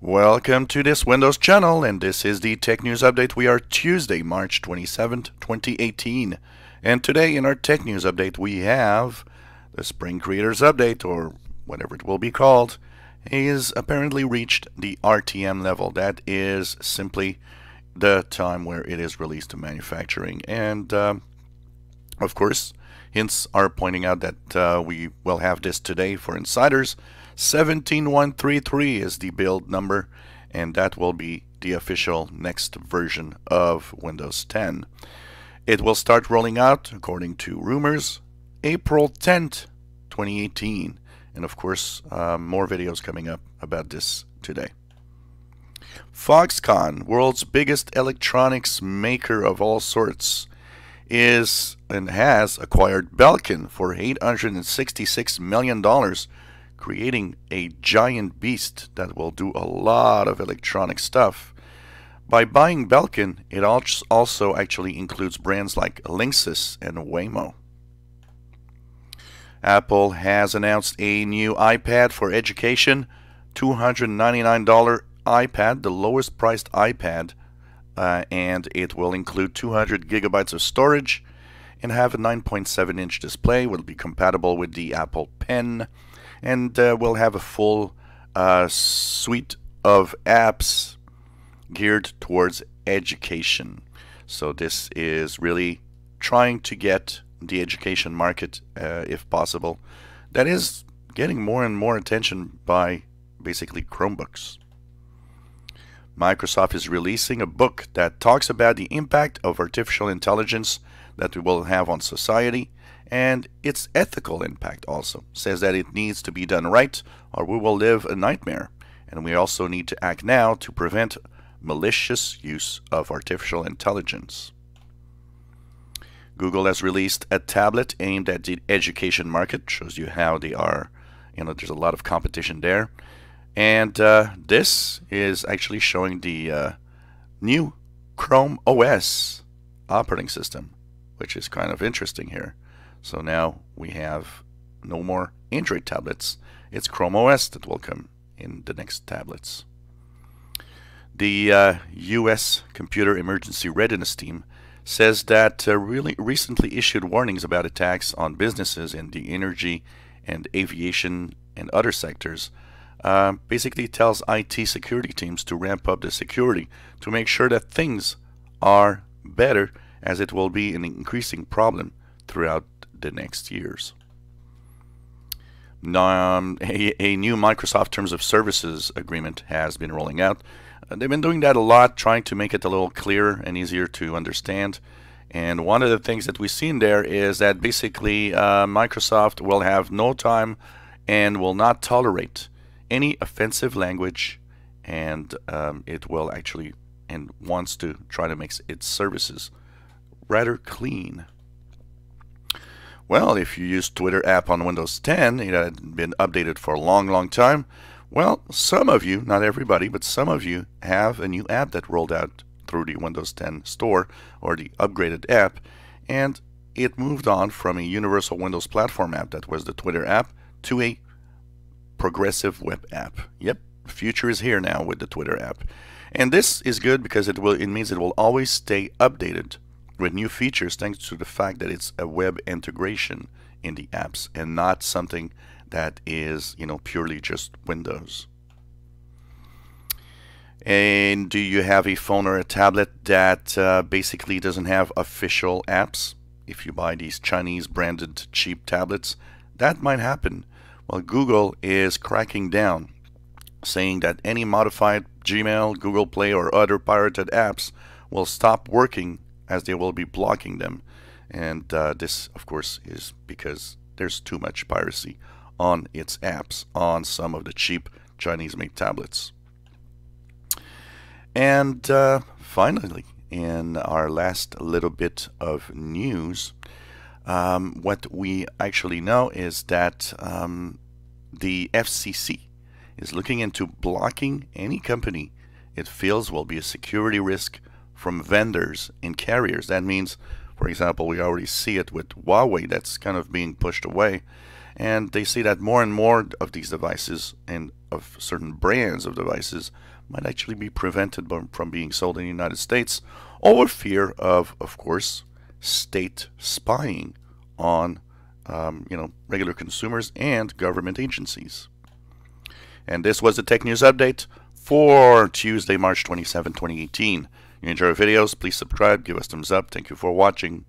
Welcome to this Windows channel, and this is the Tech News Update. We are Tuesday, March 27th, 2018. And today in our Tech News Update we have the Spring Creators Update, or whatever it will be called, is apparently reached the RTM level. That is simply the time where it is released to manufacturing. And of course, hints are pointing out that we will have this today for insiders. 17133 is the build number, and that will be the official next version of Windows 10. It will start rolling out, according to rumors, April 10th, 2018. And of course, more videos coming up about this today. Foxconn, world's biggest electronics maker of all sorts, is and has acquired Belkin for $866 million, creating a giant beast that will do a lot of electronic stuff. By buying Belkin, it also actually includes brands like Linksys and Wemo. Apple has announced a new iPad for education, $299 iPad, the lowest priced iPad, and it will include 200 gigabytes of storage and have a 9.7-inch display. Will be compatible with the Apple Pen, and will have a full suite of apps geared towards education. So this is really trying to get the education market, if possible, that is getting more and more attention by basically Chromebooks. Microsoft is releasing a book that talks about the impact of artificial intelligence that we will have on society, and its ethical impact also. Says that it needs to be done right, or we will live a nightmare, and we also need to act now to prevent malicious use of artificial intelligence. Google has released a tablet aimed at the education market. Shows you how they are, there's a lot of competition there. And this is actually showing the new Chrome OS operating system, which is kind of interesting here. So now we have no more Android tablets. It's Chrome OS that will come in the next tablets. The U.S. Computer Emergency Readiness Team says that really recently issued warnings about attacks on businesses in the energy and aviation and other sectors. Basically tells IT security teams to ramp up the security to make sure that things are better, as it will be an increasing problem throughout the next years. A new Microsoft Terms of Services agreement has been rolling out. They've been doing that a lot, trying to make it a little clearer and easier to understand. And one of the things that we've seen there is that basically Microsoft will have no time and will not tolerate any offensive language, and it will actually and wants to try to make its services rather clean. Well, if you use Twitter app on Windows 10, it had been updated for a long time. Well, some of you, not everybody, but some of you have a new app that rolled out through the Windows 10 store, or the upgraded app, and it moved on from a universal Windows platform app that was the Twitter app to a progressive web app. Yep, the future is here now with the Twitter app. And this is good because it means it will always stay updated with new features, thanks to the fact that it's a web integration in the apps and not something that is, purely just Windows. And do you have a phone or a tablet that basically doesn't have official apps? If you buy these Chinese branded cheap tablets, that might happen. Well, Google is cracking down, saying that any modified Gmail, Google Play, or other pirated apps will stop working, as they will be blocking them. And this, of course, is because there's too much piracy on its apps on some of the cheap Chinese-made tablets. And finally, in our last little bit of news, what we actually know is that the FCC is looking into blocking any company it feels will be a security risk from vendors and carriers. That means, for example, we already see it with Huawei, that's kind of being pushed away, and they see that more and more of these devices and of certain brands of devices might actually be prevented from being sold in the United States over fear of course, state spying on regular consumers and government agencies. And this was the Tech News Update for Tuesday, March 27, 2018. You enjoy our videos, please subscribe, give us thumbs up. Thank you for watching.